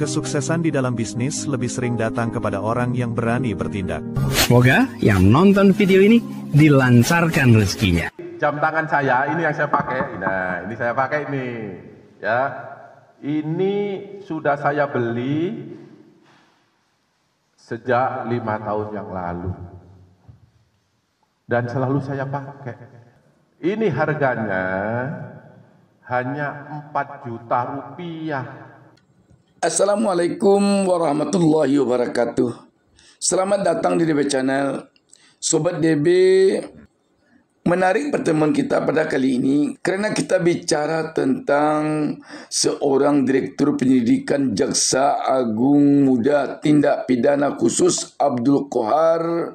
Kesuksesan di dalam bisnis lebih sering datang kepada orang yang berani bertindak. Semoga yang nonton video ini dilancarkan rezekinya. Jam tangan saya ini yang saya pakai. Nah, ini saya pakai ini. Ya. Ini sudah saya beli sejak 5 tahun yang lalu. Dan selalu saya pakai. Ini harganya hanya 4 juta rupiah. Assalamualaikum warahmatullahi wabarakatuh. Selamat datang di DB Channel. Sobat DB, menarik pertemuan kita pada kali ini karena kita bicara tentang seorang Direktur Penyelidikan Jaksa Agung Muda Tindak Pidana Khusus Abdul Qohar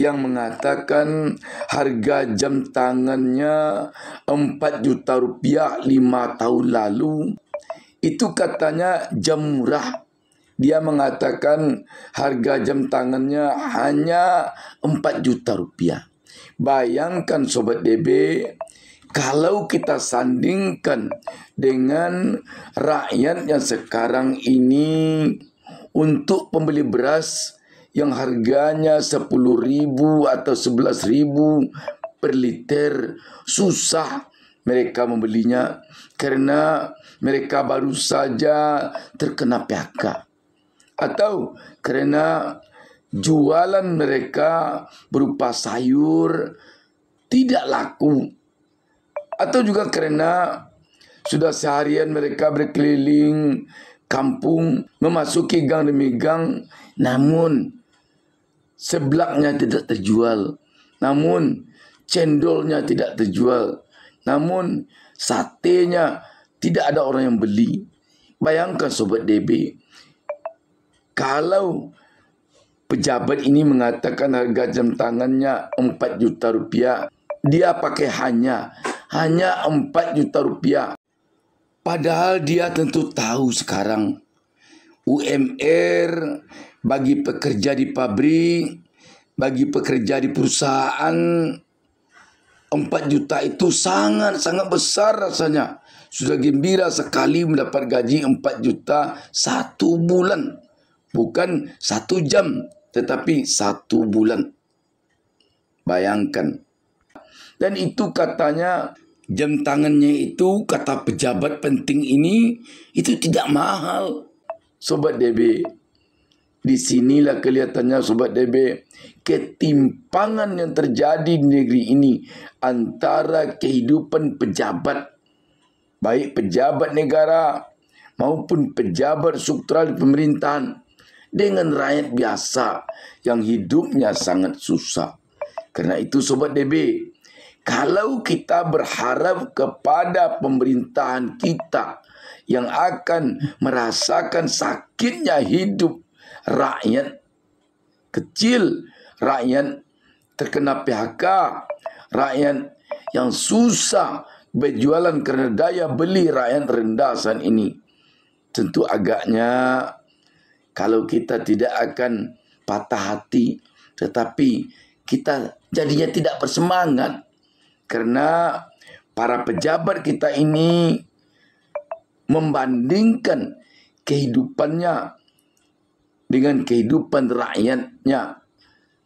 yang mengatakan harga jam tangannya 4 juta rupiah 5 tahun lalu. Itu katanya jam murah. Dia mengatakan harga jam tangannya hanya 4 juta rupiah. Bayangkan Sobat DB, kalau kita sandingkan dengan rakyat yang sekarang ini untuk pembeli beras yang harganya 10.000 atau 11.000 per liter, susah mereka membelinya karena mereka baru saja terkena PHK atau karena jualan mereka berupa sayur tidak laku, atau juga karena sudah seharian mereka berkeliling kampung memasuki gang demi gang, namun seblaknya tidak terjual, namun cendolnya tidak terjual, namun satenya tidak ada orang yang beli. Bayangkan Sobat DB, kalau pejabat ini mengatakan harga jam tangannya 4 juta rupiah, dia pakai hanya 4 juta rupiah. Padahal dia tentu tahu sekarang UMR bagi pekerja di pabrik, bagi pekerja di perusahaan, 4 juta itu sangat-sangat besar rasanya. Sudah gembira sekali mendapat gaji 4 juta 1 bulan. Bukan 1 jam, tetapi 1 bulan. Bayangkan. Dan itu katanya jam tangannya itu, kata pejabat penting ini, itu tidak mahal. Sobat DB, disinilah kelihatannya Sobat DB, ketimpangan yang terjadi di negeri ini antara kehidupan pejabat, baik pejabat negara maupun pejabat struktural di pemerintahan, dengan rakyat biasa yang hidupnya sangat susah. Karena itu Sobat DB, kalau kita berharap kepada pemerintahan kita yang akan merasakan sakitnya hidup rakyat kecil, rakyat terkena PHK, rakyat yang susah berjualan karena daya beli rakyat rendah saat ini, tentu agaknya kalau kita tidak akan patah hati, tetapi kita jadinya tidak bersemangat karena para pejabat kita ini membandingkan kehidupannya dengan kehidupan rakyatnya.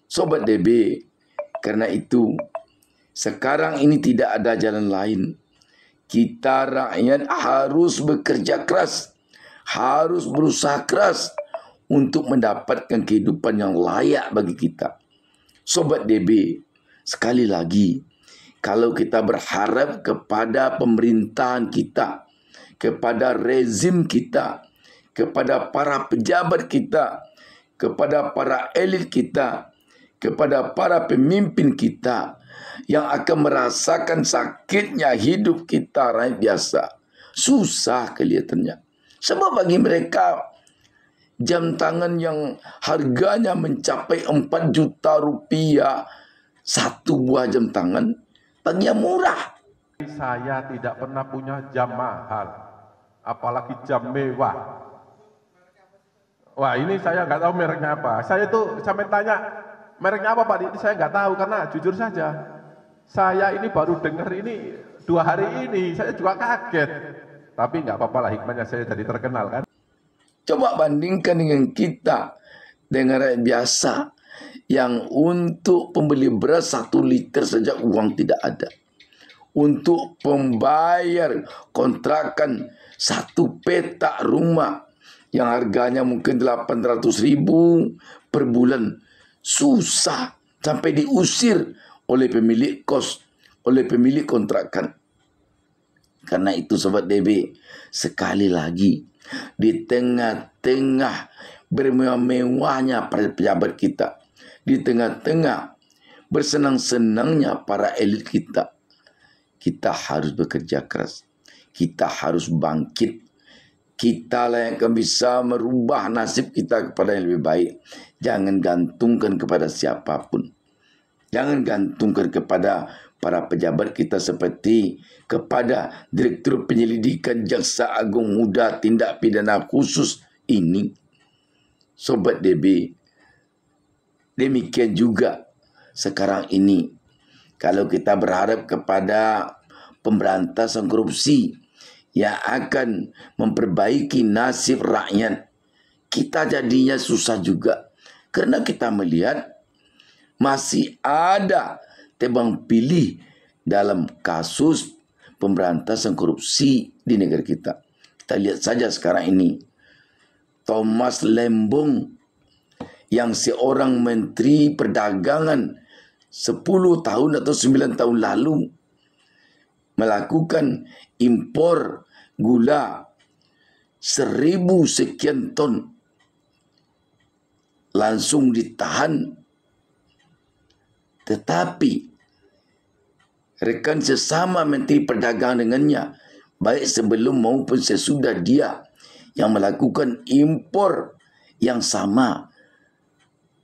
Sobat DB, karena itu sekarang ini tidak ada jalan lain. Kita rakyat harus bekerja keras, harus berusaha keras untuk mendapatkan kehidupan yang layak bagi kita. Sobat DB, sekali lagi, kalau kita berharap kepada pemerintahan kita, kepada rezim kita, kepada para pejabat kita, kepada para elit kita, kepada para pemimpin kita yang akan merasakan sakitnya hidup kita rakyat biasa, susah kelihatannya. Sebab bagi mereka jam tangan yang harganya mencapai 4 juta rupiah 1 buah jam tangan, baginya murah. Saya tidak pernah punya jam mahal, apalagi jam mewah. Wah, ini saya nggak tahu mereknya apa. Saya itu sampai tanya mereknya apa Pak, ini saya nggak tahu karena jujur saja saya ini baru dengar ini 2 hari ini, saya juga kaget. Tapi nggak apa-apa lah, hikmahnya saya jadi terkenal kan. Coba bandingkan dengan kita, dengan rakyat biasa yang untuk pembeli beras 1 liter saja uang tidak ada. Untuk pembayar kontrakan 1 petak rumah yang harganya mungkin 800.000 per bulan, susah sampai diusir oleh pemilik kos, oleh pemilik kontrakan. Karena itu Sobat DB, sekali lagi, di tengah-tengah bermewah-mewahnya para pejabat kita, di tengah-tengah bersenang-senangnya para elit kita, kita harus bekerja keras. Kita harus bangkit. Kita lah yang akan bisa merubah nasib kita kepada yang lebih baik. Jangan gantungkan kepada siapapun. Jangan gantungkan kepada para pejabat kita seperti kepada Direktur Penyelidikan Jaksa Agung Muda Tindak Pidana Khusus ini. Sobat DB, demikian juga sekarang ini. Kalau kita berharap kepada pemberantasan korupsi yang akan memperbaiki nasib rakyat, kita jadinya susah juga. Karena kita melihat masih ada tebang pilih dalam kasus pemberantasan korupsi di negara kita. Kita lihat saja sekarang ini, Thomas Lembong yang seorang Menteri Perdagangan 10 tahun atau 9 tahun lalu melakukan impor gula 1.000 sekian ton, langsung ditahan. Tetapi rekan sesama Menteri Perdagangan dengannya, baik sebelum maupun sesudah dia yang melakukan impor yang sama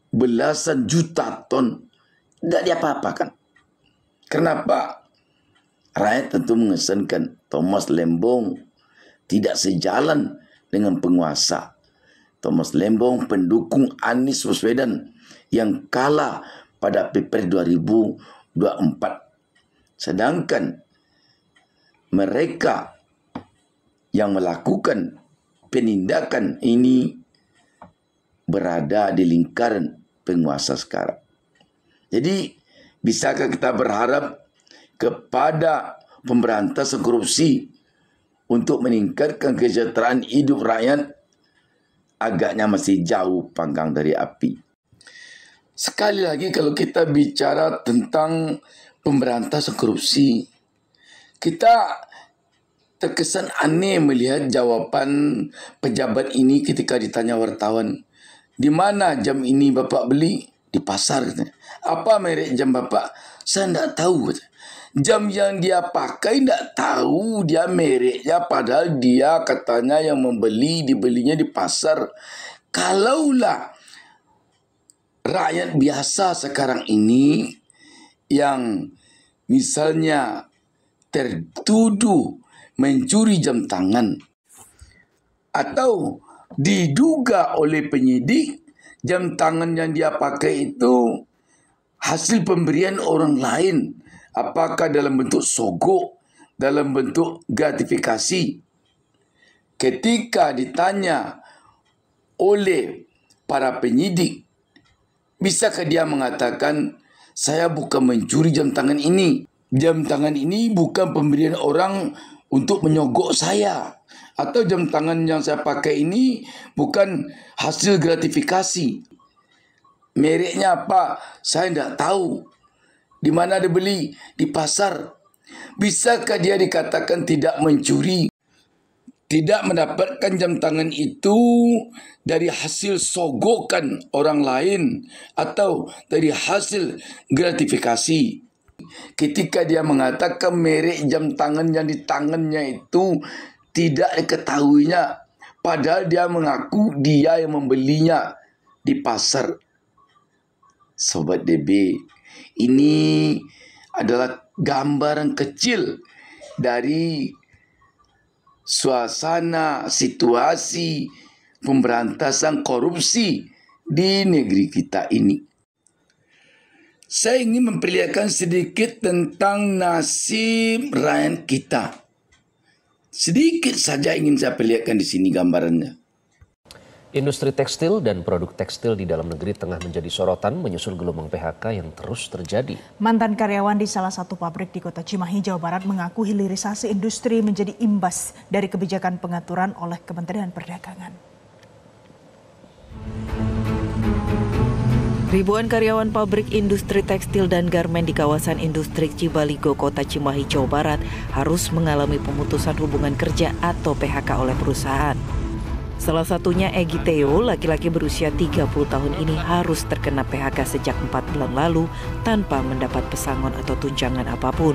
belasan juta ton, tidak diapa-apakan. Kenapa? Rakyat tentu mengesankan Thomas Lembong tidak sejalan dengan penguasa. Thomas Lembong pendukung Anies Baswedan yang kalah pada Pilpres 2024. Sedangkan mereka yang melakukan penindakan ini berada di lingkaran penguasa sekarang. Jadi, bisakah kita berharap kepada pemberantasan korupsi untuk meningkatkan kesejahteraan hidup rakyat? Agaknya masih jauh panggang dari api. Sekali lagi, kalau kita bicara tentang pemberantasan korupsi, kita terkesan aneh melihat jawaban pejabat ini ketika ditanya wartawan, di mana jam ini Bapak beli? Di pasar, katanya. Apa merek jam Bapak? Saya tidak tahu, katanya. Jam yang dia pakai tidak tahu dia mereknya, padahal dia katanya yang dibelinya di pasar. Kalaulah rakyat biasa sekarang ini yang misalnya tertuduh mencuri jam tangan atau diduga oleh penyidik jam tangan yang dia pakai itu hasil pemberian orang lain, apakah dalam bentuk sogok, dalam bentuk gratifikasi. Ketika ditanya oleh para penyidik, bisakah dia mengatakan, saya bukan mencuri jam tangan ini. Jam tangan ini bukan pemberian orang untuk menyogok saya. Atau jam tangan yang saya pakai ini bukan hasil gratifikasi. Mereknya apa? Saya tidak tahu. Di mana dia beli? Di pasar. Bisakah dia dikatakan tidak mencuri? Tidak mendapatkan jam tangan itu dari hasil sogokan orang lain atau dari hasil gratifikasi. Ketika dia mengatakan merek jam tangan yang di tangannya itu tidak diketahuinya, padahal dia mengaku dia yang membelinya di pasar. Sobat DB, ini adalah gambaran kecil dari suasana situasi pemberantasan korupsi di negeri kita ini. Saya ingin memperlihatkan sedikit tentang nasib rakyat kita. Sedikit saja ingin saya perlihatkan di sini gambarannya. Industri tekstil dan produk tekstil di dalam negeri tengah menjadi sorotan menyusul gelombang PHK yang terus terjadi. Mantan karyawan di salah satu pabrik di Kota Cimahi, Jawa Barat mengaku hilirisasi industri menjadi imbas dari kebijakan pengaturan oleh Kementerian Perdagangan. Ribuan karyawan pabrik industri tekstil dan garmen di kawasan industri Cibaligo, Kota Cimahi, Jawa Barat harus mengalami pemutusan hubungan kerja atau PHK oleh perusahaan. Salah satunya Egy Theo, laki-laki berusia 30 tahun ini harus terkena PHK sejak 4 bulan lalu tanpa mendapat pesangon atau tunjangan apapun.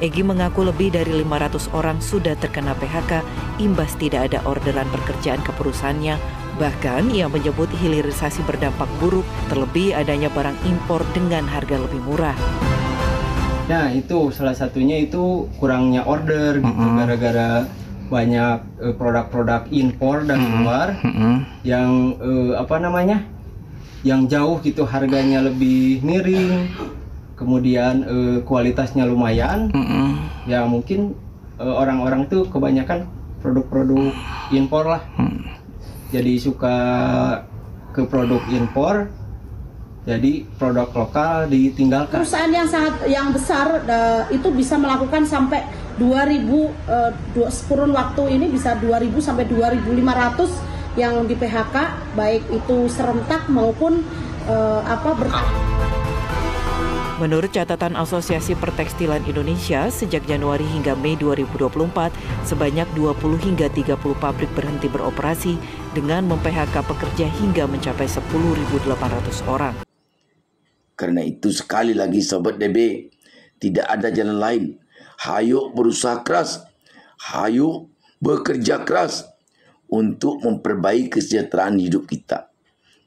Egy mengaku lebih dari 500 orang sudah terkena PHK imbas tidak ada orderan pekerjaan ke perusahaannya. Bahkan ia menyebut hilirisasi berdampak buruk, terlebih adanya barang impor dengan harga lebih murah. Nah itu salah satunya itu kurangnya order gitu, gara-gara banyak produk-produk impor dari luar yang yang jauh gitu harganya lebih miring, kemudian kualitasnya lumayan. Ya mungkin orang-orang tuh kebanyakan produk-produk impor lah. Jadi suka ke produk impor, jadi produk lokal ditinggalkan. Perusahaan yang besar itu bisa melakukan sampai 2.000 kurun waktu ini bisa 2.000 sampai 2.500 yang di PHK, baik itu serentak maupun Menurut catatan Asosiasi Pertekstilan Indonesia, sejak Januari hingga Mei 2024, sebanyak 20 hingga 30 pabrik berhenti beroperasi dengan mem-PHK pekerja hingga mencapai 10.800 orang. Karena itu sekali lagi Sobat DB, tidak ada jalan lain. Hayo berusaha keras, hayo bekerja keras untuk memperbaiki kesejahteraan hidup kita.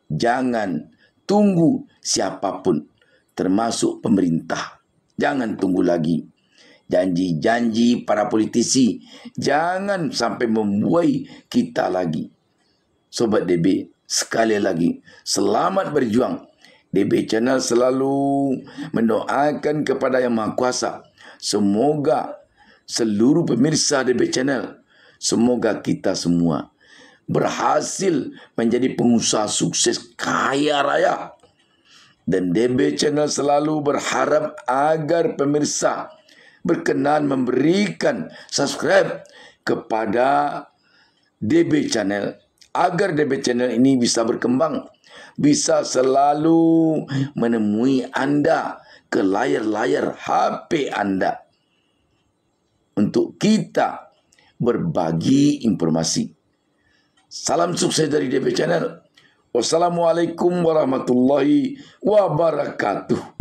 Jangan tunggu siapapun, termasuk pemerintah. Jangan tunggu lagi. Janji-janji para politisi jangan sampai membuai kita lagi. Sobat DB, sekali lagi, selamat berjuang. DB Channel selalu mendoakan kepada Yang Maha Kuasa. Semoga seluruh pemirsa DB Channel, semoga kita semua berhasil menjadi pengusaha sukses kaya raya. Dan DB Channel selalu berharap agar pemirsa berkenan memberikan subscribe kepada DB Channel, agar DB Channel ini bisa berkembang, bisa selalu menemui Anda ke layar-layar HP Anda untuk kita berbagi informasi. Salam sukses dari DB Channel. Wassalamualaikum warahmatullahi wabarakatuh.